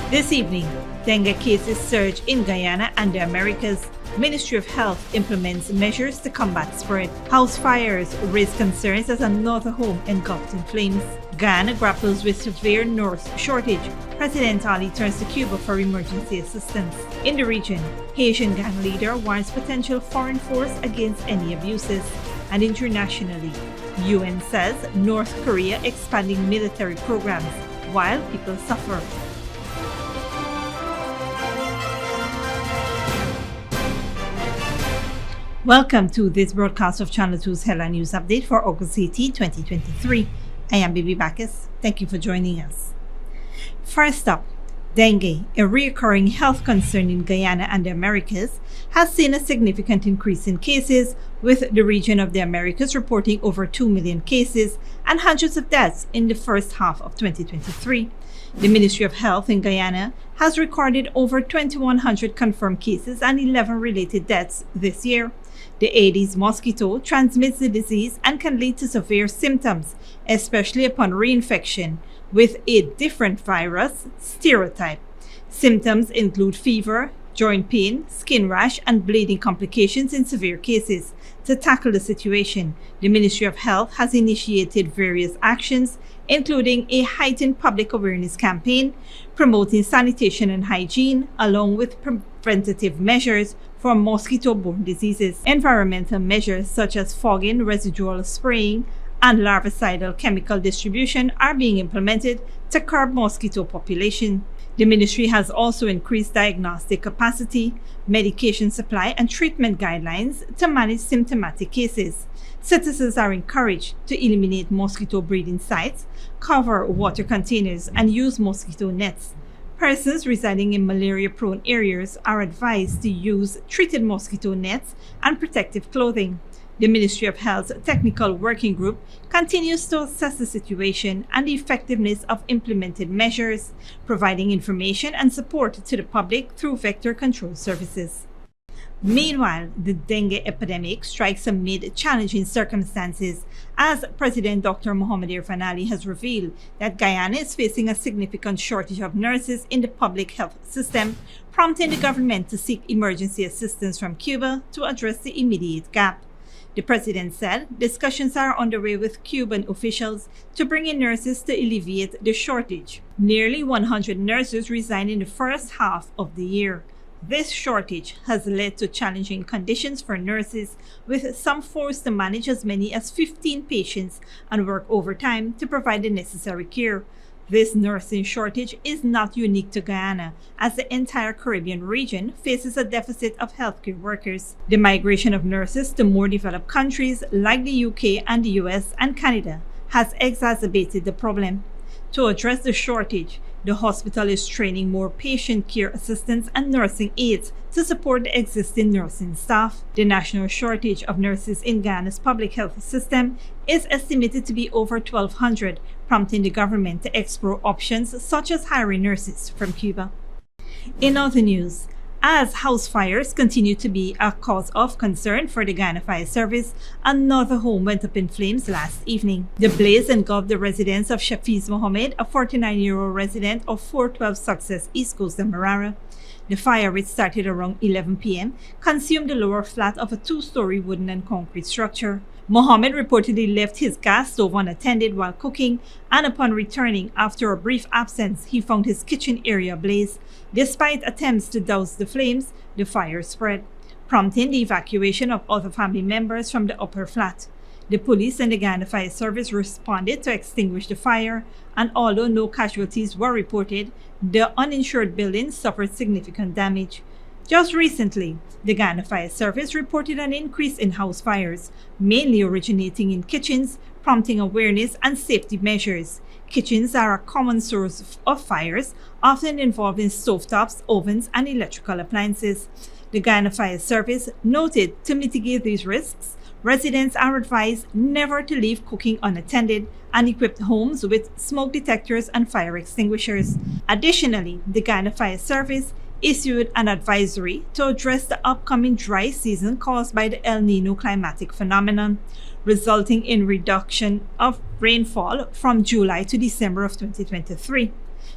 This evening, dengue cases surge in Guyana and the Americas. Ministry of Health implements measures to combat spread. House fires raise concerns as another home engulfed in flames. Guyana grapples with severe nurse shortage. President Ali turns to Cuba for emergency assistance. In the region, Haitian gang leader warns potential foreign force against any abuses. And internationally, UN says North Korea expanding military programs while people suffer. Welcome to this broadcast of Channel 2's Headline News Update for August 18, 2023. I am Bibi Bacchus. Thank you for joining us. First up, dengue, a recurring health concern in Guyana and the Americas, has seen a significant increase in cases, with the region of the Americas reporting over 2 million cases and hundreds of deaths in the first half of 2023. The Ministry of Health in Guyana has recorded over 2,100 confirmed cases and 11 related deaths this year. The Aedes mosquito transmits the disease and can lead to severe symptoms, especially upon reinfection with a different virus serotype. Symptoms include fever, joint pain, skin rash, and bleeding complications in severe cases. To tackle the situation, the Ministry of Health has initiated various actions, including a heightened public awareness campaign, promoting sanitation and hygiene, along with preventative measures for mosquito-borne diseases. Environmental measures such as fogging, residual spraying, and larvicidal chemical distribution are being implemented to curb mosquito population. The ministry has also increased diagnostic capacity, medication supply, and treatment guidelines to manage symptomatic cases. Citizens are encouraged to eliminate mosquito breeding sites, cover water containers, and use mosquito nets. Persons residing in malaria-prone areas are advised to use treated mosquito nets and protective clothing. The Ministry of Health's Technical Working Group continues to assess the situation and the effectiveness of implemented measures, providing information and support to the public through vector control services. Meanwhile, the dengue epidemic strikes amid challenging circumstances, as President Dr. Mohamed Irfan Ali has revealed that Guyana is facing a significant shortage of nurses in the public health system, prompting the government to seek emergency assistance from Cuba to address the immediate gap. The president said discussions are underway with Cuban officials to bring in nurses to alleviate the shortage. Nearly 100 nurses resigned in the first half of the year. This shortage has led to challenging conditions for nurses, with some forced to manage as many as 15 patients and work overtime to provide the necessary care. This nursing shortage is not unique to Guyana, as the entire Caribbean region faces a deficit of healthcare workers. The migration of nurses to more developed countries like the UK and the US and Canada has exacerbated the problem. To address the shortage, the hospital is training more patient care assistants and nursing aides to support the existing nursing staff. The national shortage of nurses in Guyana's public health system is estimated to be over 1,200, prompting the government to explore options such as hiring nurses from Cuba. In other news, as house fires continue to be a cause of concern for the Guyana Fire Service, another home went up in flames last evening. The blaze engulfed the residence of Shafiz Mohammed, a 49-year-old resident of 412 Success, East Coast Demerara. The fire, which started around 11 p.m., consumed the lower flat of a two-story wooden and concrete structure. Mohammed reportedly left his gas stove unattended while cooking, and upon returning after a brief absence, he found his kitchen area ablaze. Despite attempts to douse the flames, the fire spread, prompting the evacuation of other family members from the upper flat. The police and the Guyana Fire Service responded to extinguish the fire, and although no casualties were reported, the uninsured building suffered significant damage. Just recently, the Guyana Fire Service reported an increase in house fires, mainly originating in kitchens, prompting awareness and safety measures. Kitchens are a common source of fires, often involving stovetops, ovens, and electrical appliances. The Guyana Fire Service noted to mitigate these risks, residents are advised never to leave cooking unattended and equip homes with smoke detectors and fire extinguishers. Additionally, the Guyana Fire Service issued an advisory to address the upcoming dry season caused by the El Nino climatic phenomenon. resulting in reduction of rainfall from July to December of 2023.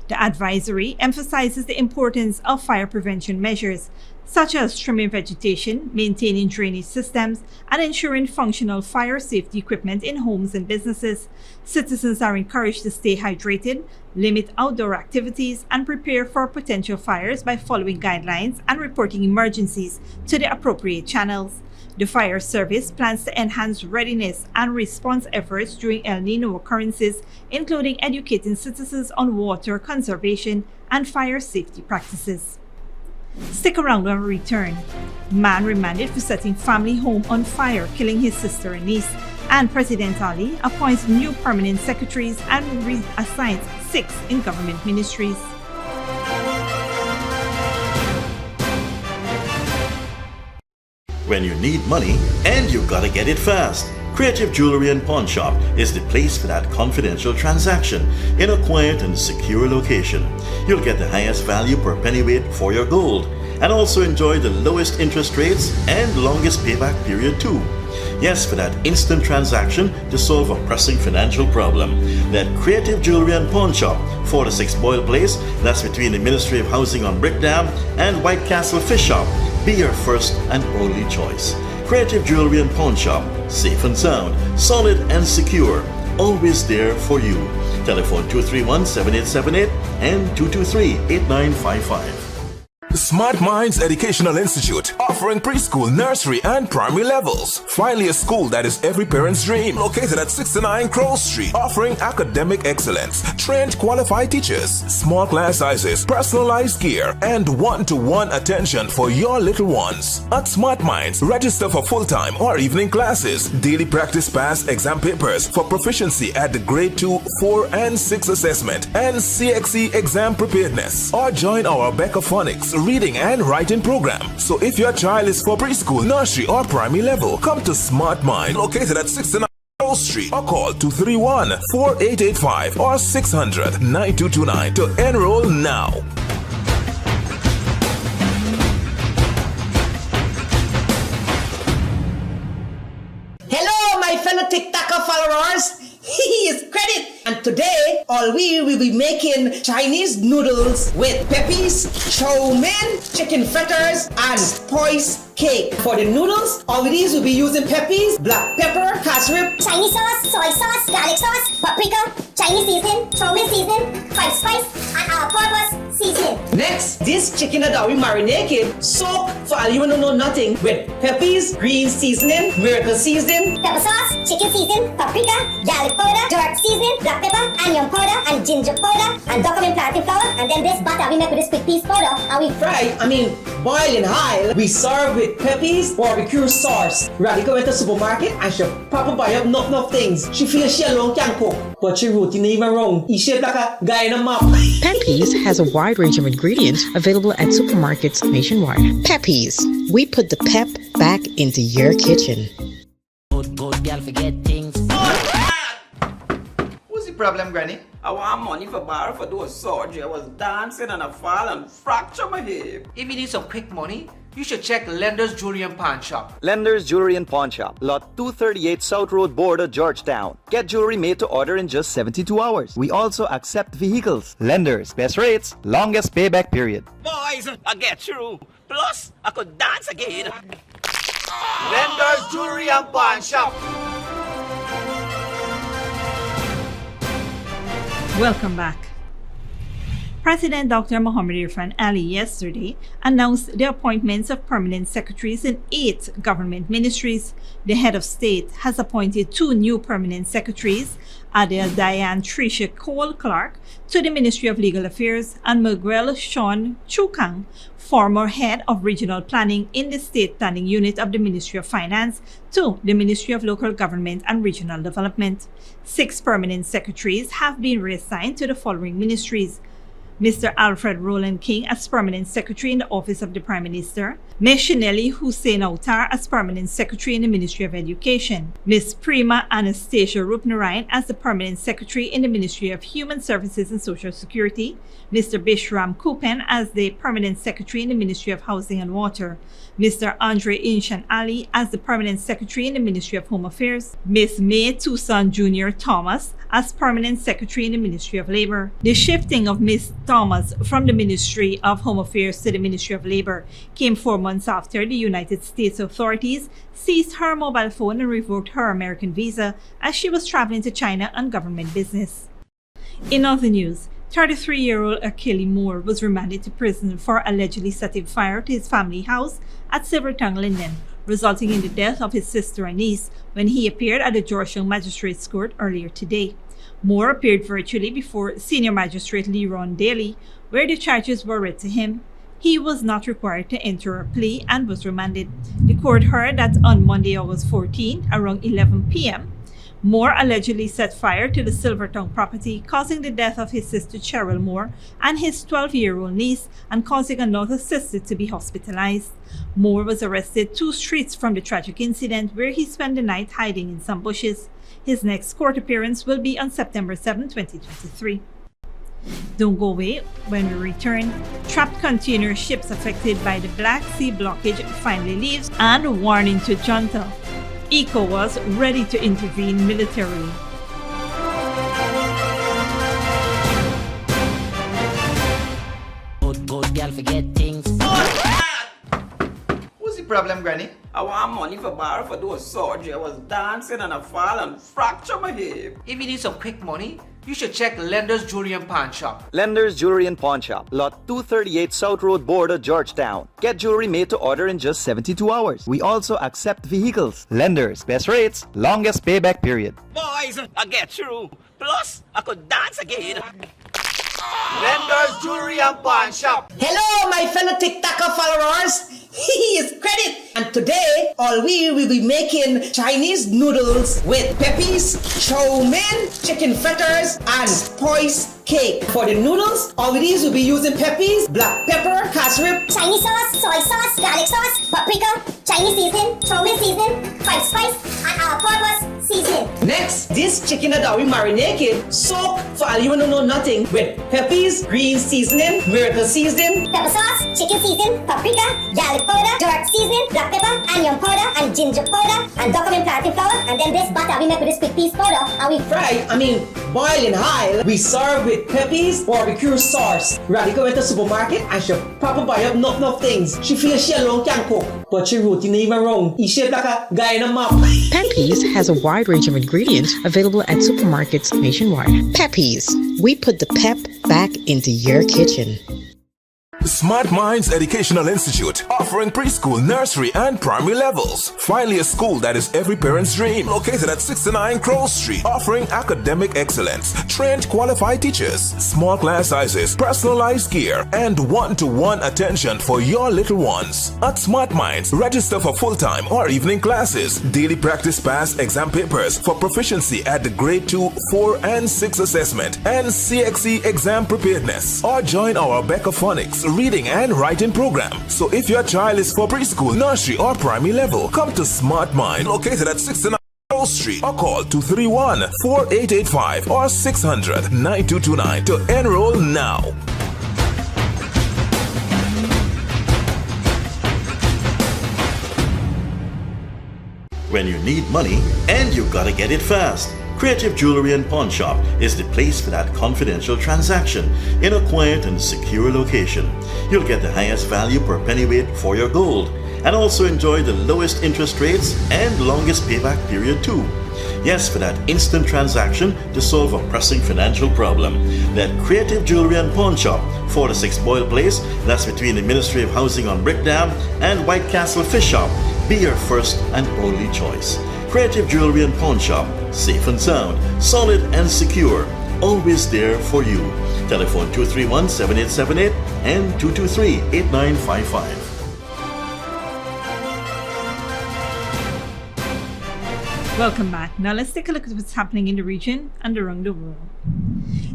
The advisory emphasizes the importance of fire prevention measures, such as trimming vegetation, maintaining drainage systems, and ensuring functional fire safety equipment in homes and businesses. Citizens are encouraged to stay hydrated, limit outdoor activities, and prepare for potential fires by following guidelines and reporting emergencies to the appropriate channels. The fire service plans to enhance readiness and response efforts during El Nino occurrences, including educating citizens on water conservation and fire safety practices. Stick around when we return. Man remanded for setting family home on fire, killing his sister and niece. And President Ali appoints new permanent secretaries and reassigns 6 in government ministries. When you need money and you gotta get it fast, Creative Jewelry and Pawn Shop is the place for that confidential transaction in a quiet and secure location. You'll get the highest value per pennyweight for your gold and also enjoy the lowest interest rates and longest payback period too. Yes, for that instant transaction to solve a pressing financial problem. That Creative Jewelry and Pawn Shop, 46 Boyle Place, that's between the Ministry of Housing on Brick Dam and White Castle Fish Shop. Be your first and only choice. Creative Jewelry and Pawn Shop, safe and sound, solid and secure, always there for you. Telephone 231-7878 and 223-8955. Smart Minds Educational Institute, offering preschool, nursery, and primary levels. Finally, a school that is every parent's dream. Located at 69 Crow Street, offering academic excellence, trained qualified teachers, small class sizes, personalized gear, and one-to-one attention for your little ones. At Smart Minds, register for full-time or evening classes, daily practice pass exam papers for proficiency at the grade 2, 4, and 6 assessment, and CXE exam preparedness. Or join our Becca Phonics reading and writing program. So if your child is for preschool, nursery, or primary level, come to Smart Mind, located at 69 Street, or call 231-4885 or 600-9229 to enroll now. Hello, my fellow TikToker followers. Here's credit. And today, all we will be making Chinese noodles with peppies, chow mein, chicken fritters, and spice cake. For the noodles, all of these will be using peppies, black pepper, cashew, Chinese sauce, soy sauce, garlic sauce, paprika, Chinese seasoning, chow mein seasoning, white spice, and all-purpose seasoning. Next, this chicken that we marinate, soak for all you don't know nothing with peppies, green seasoning, miracle seasoning, Pepper sauce, chicken seasoning, paprika, garlic powder, dark seasoning, black pepper, onion powder, and ginger powder, and document plantain flour, and then this butter we make with this quick peas powder, and we boil in high. We serve with peppies, barbecue sauce. Radical went to the supermarket and she papa buy up enough things. She feels she alone can cook, but she routine even wrong. She shaped like a Guyana map. Peppies has a wide range of ingredients available at supermarkets nationwide. Peppies, we put the pep back into your kitchen. Good girl forget things. What's the problem, Granny? I want money for borrow for those surgery. I was dancing and I fall and fracture my hip. If you need some quick money, you should check Lender's Jewelry and Pawn Shop. Lender's Jewelry and Pawn Shop, Lot 238 South Road Border, Georgetown. Get jewelry made to order in just 72 hours. We also accept vehicles. Lender's, best rates, longest payback period. Boys, I get through. Plus, I could dance again. Lender's Jewelry and Pawn Shop. Welcome back. President Dr. Mohamed Irfan Ali yesterday announced the appointments of permanent secretaries in 8 government ministries. The head of state has appointed 2 new permanent secretaries, Adele Diane Tricia Cole Clark to the Ministry of Legal Affairs and Miguel Sean Chukang, former head of regional planning in the State Planning Unit of the Ministry of Finance, to the Ministry of Local Government and Regional Development. 6 permanent secretaries have been reassigned to the following ministries: Mr. Alfred Roland King as Permanent Secretary in the Office of the Prime Minister, Ms. Shaneli Hussein Autar as Permanent Secretary in the Ministry of Education, Ms. Prima Anastasia Rupnarayan as the Permanent Secretary in the Ministry of Human Services and Social Security, Mr. Bishram Kupen as the Permanent Secretary in the Ministry of Housing and Water, Mr. Andre Inshan Ali as the Permanent Secretary in the Ministry of Home Affairs, Ms. May Tucson Jr. Thomas as Permanent Secretary in the Ministry of Labor. The shifting of Ms. Thomas from the Ministry of Home Affairs to the Ministry of Labor came 4 months after the United States authorities seized her mobile phone and revoked her American visa as she was traveling to China on government business. In other news, 33-year-old Achille Moore was remanded to prison for allegedly setting fire to his family house at Silvertongue, Linden, resulting in the death of his sister and niece when he appeared at the Georgetown Magistrates Court earlier today. Moore appeared virtually before Senior Magistrate Leron Daly, where the charges were read to him. He was not required to enter a plea and was remanded. The court heard that on Monday, August 14, around 11 p.m., Moore allegedly set fire to the Silvertongue property, causing the death of his sister Cheryl Moore and his 12-year-old niece, and causing another sister to be hospitalized. Moore was arrested 2 streets from the tragic incident, where he spent the night hiding in some bushes. His next court appearance will be on September 7, 2023. Don't go away. When we return, trapped container ships affected by the Black Sea blockage finally leaves, and warning to junta. ECOWAS ready to intervene militarily. Good girl forget things. What's the problem, Granny? I want money for borrow for those surgery. I was dancing and I fall and fracture my hip. If you need some quick money, you should check Lender's Jewelry and Pawn Shop. Lender's Jewelry and Pawn Shop, lot 238 South Road Border, Georgetown. Get jewelry made to order in just 72 hours. We also accept vehicles. Lender's, best rates, longest payback period. Boys, I get through. Plus, I could dance again. Lender's Jewelry and Pawn Shop. Hello, my fellow TikToker followers. It's Credit, and today all we will be making Chinese noodles with peppies, chow mein, chicken fritters, and spice cake. For the noodles, all of these will be using peppies, black pepper, cashew, Chinese sauce, soy sauce, garlic sauce, paprika, Chinese seasoning, chow mein seasoning, white spice, and all-purpose seasoning. Next, this chicken that we marinate soak for all you don't know nothing with peppies, green seasoning, miracle seasoning, Pepper sauce, chicken seasoning, paprika, garlic powder, dark seasoning, black pepper, onion powder, and ginger powder, and document plantain flour, and then this butter we make with this quick piece powder, and we boil in high. We serve with peppies, barbecue sauce. Radical went to the supermarket and she proper buy up enough things. She feels she alone can cook, but she wrote in even wrong. He shaped like a Guyana map. Peppies has a wide range of ingredients available at supermarkets nationwide. Peppies, we put the pep back into your kitchen. Smart Minds Educational Institute, offering preschool, nursery, and primary levels. Finally, a school that is every parent's dream. Located at 69 Crow Street, offering academic excellence, trained qualified teachers, small class sizes, personalized care, and one-to-one attention for your little ones. At Smart Minds, register for full-time or evening classes, daily practice pass exam papers for proficiency at the grade 2, 4, and 6 assessment, and CXE exam preparedness, or join our Becca Phonics reading and writing program. So if your child is for preschool, nursery, or primary level, come to Smart Mind, located at 69 Street, or call 231-4885 or 600-9229 to enroll now. When you need money and you gotta get it fast, Creative Jewelry and Pawn Shop is the place for that confidential transaction in a quiet and secure location. You'll get the highest value per pennyweight for your gold, and also enjoy the lowest interest rates and longest payback period too. Yes, for that instant transaction to solve a pressing financial problem. That Creative Jewelry and Pawn Shop, 46 Boyle Place, that's between the Ministry of Housing on Brickdam and White Castle Fish Shop, be your first and only choice. Creative Jewelry and Pawn Shop, safe and sound, solid and secure, always there for you. Telephone 231-7878 and 223-8955. Welcome back. Now let's take a look at what's happening in the region and around the world.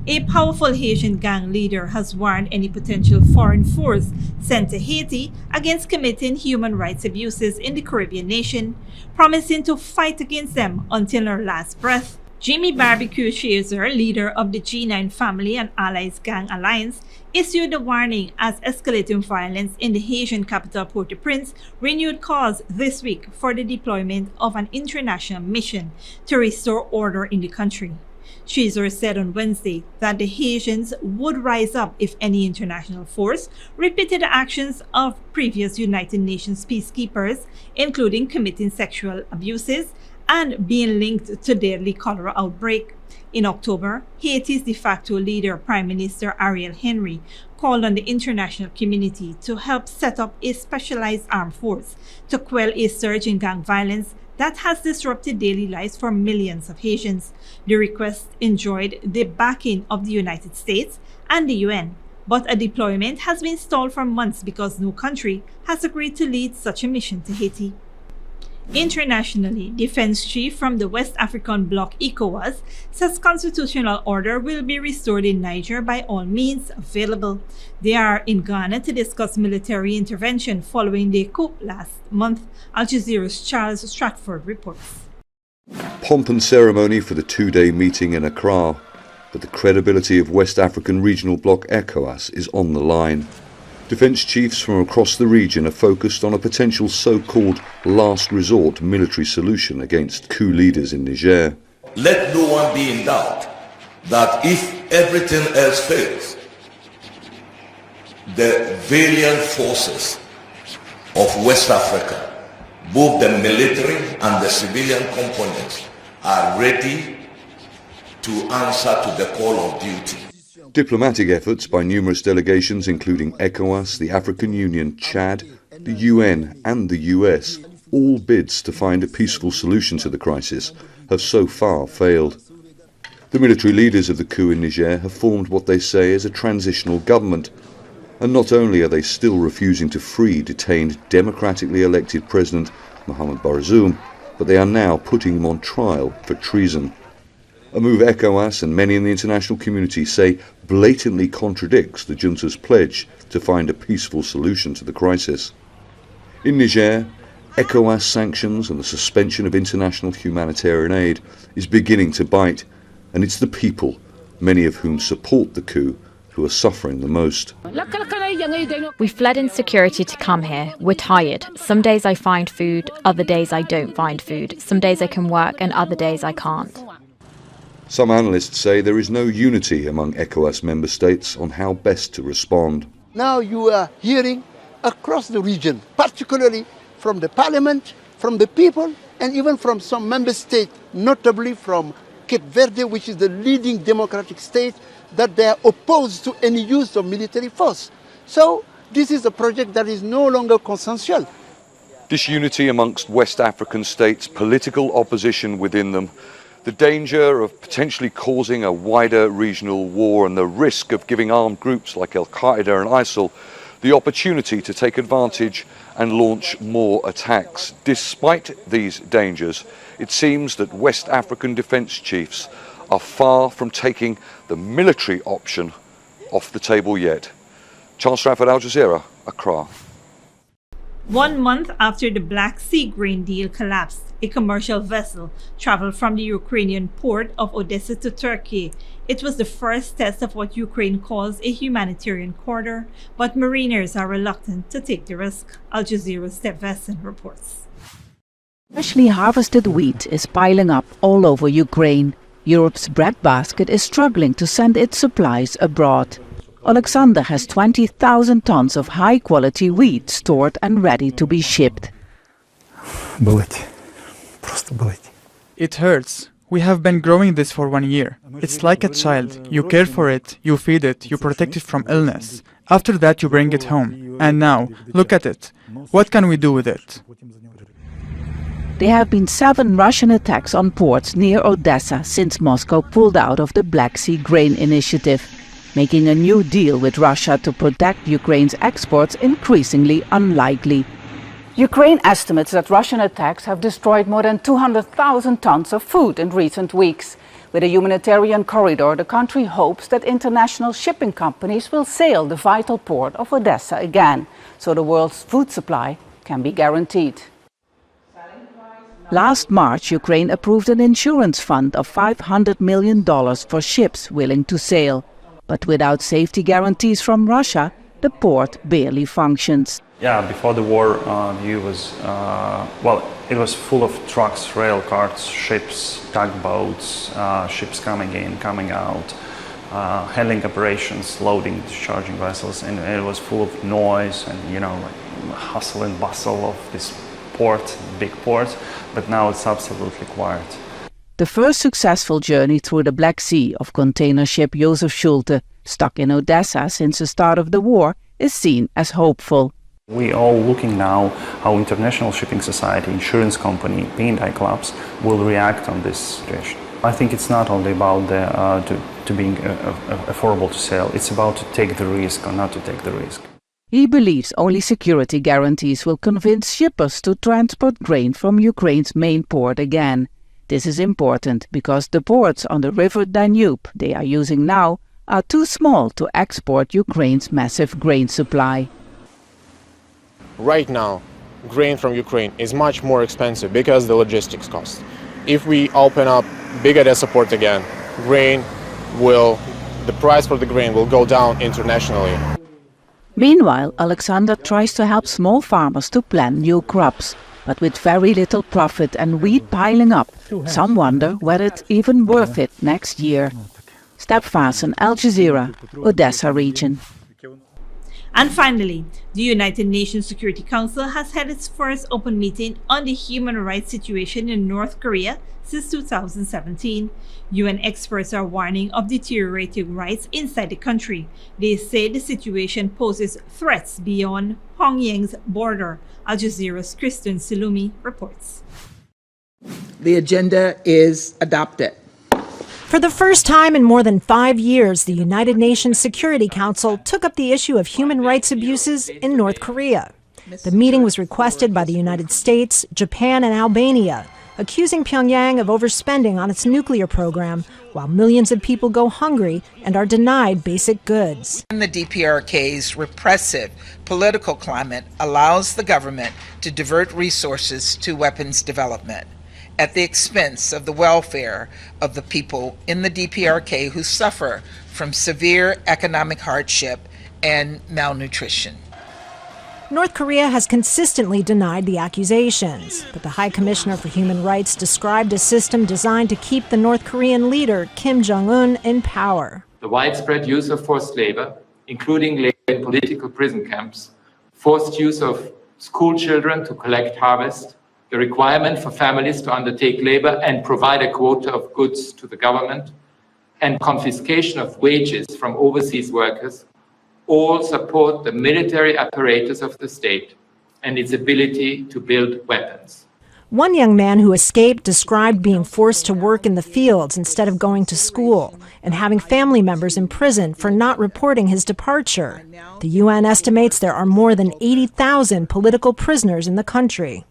A powerful Haitian gang leader has warned any potential foreign force sent to Haiti against committing human rights abuses in the Caribbean nation, promising to fight against them until her last breath. Jimmy Barbecue Chaser, leader of the G9 Family and Allies Gang Alliance, issued a warning as escalating violence in the Haitian capital Port-au-Prince renewed calls this week for the deployment of an international mission to restore order in the country. Chaser said on Wednesday that the Haitians would rise up if any international force repeated the actions of previous United Nations peacekeepers, including committing sexual abuses and being linked to deadly cholera outbreak. In October, Haiti's de facto leader, Prime Minister Ariel Henry, called on the international community to help set up a specialized armed force to quell a surge in gang violence that has disrupted daily lives for millions of Haitians. The request enjoyed the backing of the United States and the UN, but a deployment has been stalled for months because no country has agreed to lead such a mission to Haiti. Internationally, Defense Chief from the West African bloc ECOWAS says constitutional order will be restored in Niger by all means available. They are in Ghana to discuss military intervention following the coup last month. Al Jazeera's Charles Stratford reports. Pomp and ceremony for the two-day meeting in Accra, but the credibility of West African regional bloc ECOWAS is on the line. Defence chiefs from across the region are focused on a potential so-called last resort military solution against coup leaders in Niger. Let no one be in doubt that if everything else fails, the valiant forces of West Africa, both the military and the civilian components, are ready to answer to the call of duty. Diplomatic efforts by numerous delegations including ECOWAS, the African Union, Chad, the UN and the US, all bids to find a peaceful solution to the crisis, have so far failed. The military leaders of the coup in Niger have formed what they say is a transitional government, and not only are they still refusing to free detained democratically elected President Mohamed Bazoum, but they are now putting him on trial for treason. A move ECOWAS and many in the international community say blatantly contradicts the junta's pledge to find a peaceful solution to the crisis. In Niger, ECOWAS sanctions and the suspension of international humanitarian aid is beginning to bite, and it's the people, many of whom support the coup, who are suffering the most. We fled insecurity to come here. We're tired. Some days I find food, other days I don't find food. Some days I can work and other days I can't. Some analysts say there is no unity among ECOWAS member states on how best to respond. Now you are hearing across the region, particularly from the parliament, from the people, and even from some member states, notably from Cape Verde, which is the leading democratic state, that they are opposed to any use of military force. So this is a project that is no longer consensual. Disunity amongst West African states, political opposition within them, the danger of potentially causing a wider regional war and the risk of giving armed groups like Al-Qaeda and ISIL the opportunity to take advantage and launch more attacks. Despite these dangers, it seems that West African defence chiefs are far from taking the military option off the table yet. Charles Stratford, Al Jazeera, Accra. 1 month after the Black Sea grain deal collapsed, a commercial vessel traveled from the Ukrainian port of Odessa to Turkey. It was the first test of what Ukraine calls a humanitarian corridor, but mariners are reluctant to take the risk. Al Jazeera's Steph Vesson reports. Freshly harvested wheat is piling up all over Ukraine. Europe's breadbasket is struggling to send its supplies abroad. Alexander has 20,000 tons of high-quality wheat stored and ready to be shipped. It hurts. We have been growing this for 1 year. It's like a child. You care for it, you feed it, you protect it from illness. After that you bring it home. And now, look at it. What can we do with it? There have been 7 Russian attacks on ports near Odessa since Moscow pulled out of the Black Sea Grain Initiative, making a new deal with Russia to protect Ukraine's exports increasingly unlikely. Ukraine estimates that Russian attacks have destroyed more than 200,000 tons of food in recent weeks. With a humanitarian corridor, the country hopes that international shipping companies will sail the vital port of Odessa again, so the world's food supply can be guaranteed. Last March, Ukraine approved an insurance fund of $500 million for ships willing to sail. But without safety guarantees from Russia, the port barely functions. Yeah, before the war, the EU was, it was full of trucks, rail cars, ships, tugboats, ships coming in, coming out, handling operations, loading, discharging vessels, and it was full of noise and, hustle and bustle of this port, big port, but now it's absolutely quiet. The first successful journey through the Black Sea of container ship Josef Schulte, stuck in Odessa since the start of the war, is seen as hopeful. We are looking now how international shipping society, insurance company, paint-eye clubs will react on this situation. I think it's not only about to being affordable to sail, it's about to take the risk or not to take the risk. He believes only security guarantees will convince shippers to transport grain from Ukraine's main port again. This is important because the ports on the river Danube they are using now are too small to export Ukraine's massive grain supply. Right now, grain from Ukraine is much more expensive because of the logistics cost. If we open up big Odessa port again, the price for the grain will go down internationally. Meanwhile, Alexander tries to help small farmers to plant new crops, but with very little profit and wheat piling up, some wonder whether it's even worth it next year. Step Vassen, Al Jazeera, Odessa region. And finally, the United Nations Security Council has had its first open meeting on the human rights situation in North Korea since 2017. UN experts are warning of deteriorating rights inside the country. They say the situation poses threats beyond Pyongyang's border. Al Jazeera's Kristen Salumi reports. The agenda is adopted. For the first time in more than 5 years, the United Nations Security Council took up the issue of human rights abuses in North Korea. The meeting was requested by the United States, Japan, and Albania, accusing Pyongyang of overspending on its nuclear program, while millions of people go hungry and are denied basic goods. The DPRK's repressive political climate allows the government to divert resources to weapons development, at the expense of the welfare of the people in the DPRK who suffer from severe economic hardship and malnutrition. North Korea has consistently denied the accusations, but the High Commissioner for Human Rights described a system designed to keep the North Korean leader, Kim Jong-un, in power. The widespread use of forced labor, including labor in political prison camps, forced use of school children to collect harvest, the requirement for families to undertake labor and provide a quota of goods to the government, and confiscation of wages from overseas workers all support the military apparatus of the state and its ability to build weapons. One young man who escaped described being forced to work in the fields instead of going to school and having family members imprisoned for not reporting his departure. The UN estimates there are more than 80,000 political prisoners in the country.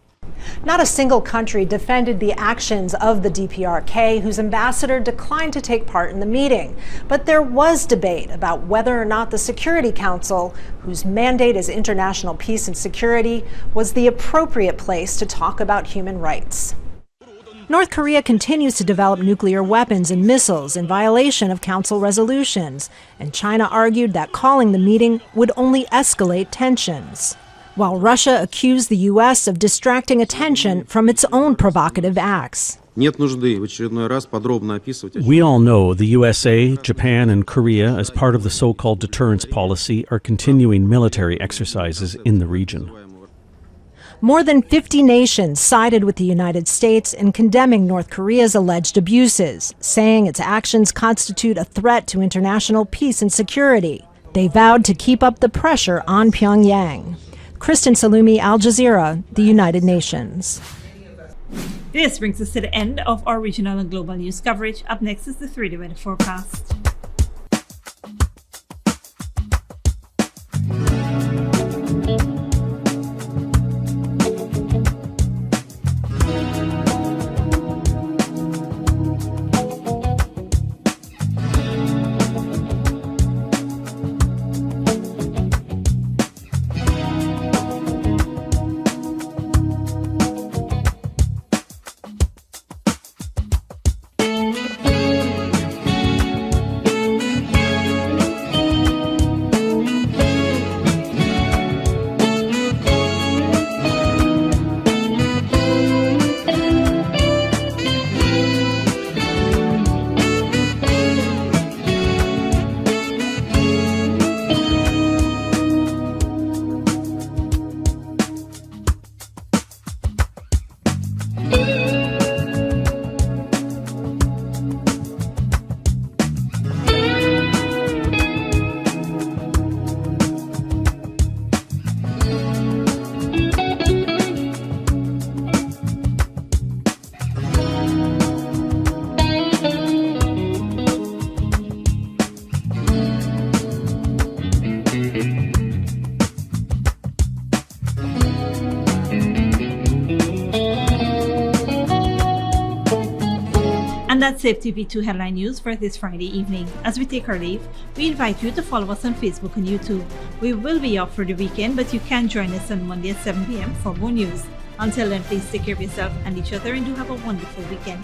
Not a single country defended the actions of the DPRK, whose ambassador declined to take part in the meeting. But there was debate about whether or not the Security Council, whose mandate is international peace and security, was the appropriate place to talk about human rights. North Korea continues to develop nuclear weapons and missiles in violation of Council resolutions, and China argued that calling the meeting would only escalate tensions, while Russia accused the U.S. of distracting attention from its own provocative acts. We all know the USA, Japan, and Korea, as part of the so-called deterrence policy, are continuing military exercises in the region. More than 50 nations sided with the United States in condemning North Korea's alleged abuses, saying its actions constitute a threat to international peace and security. They vowed to keep up the pressure on Pyongyang. Kristen Salumi, Al Jazeera, the United Nations. This brings us to the end of our regional and global news coverage. Up next is the 3-day weather forecast. that's it, TP2 Headline News for this Friday evening. As we take our leave, we invite you to follow us on Facebook and YouTube. We will be off for the weekend, but you can join us on Monday at 7 p.m. for more news. Until then, please take care of yourself and each other and do have a wonderful weekend.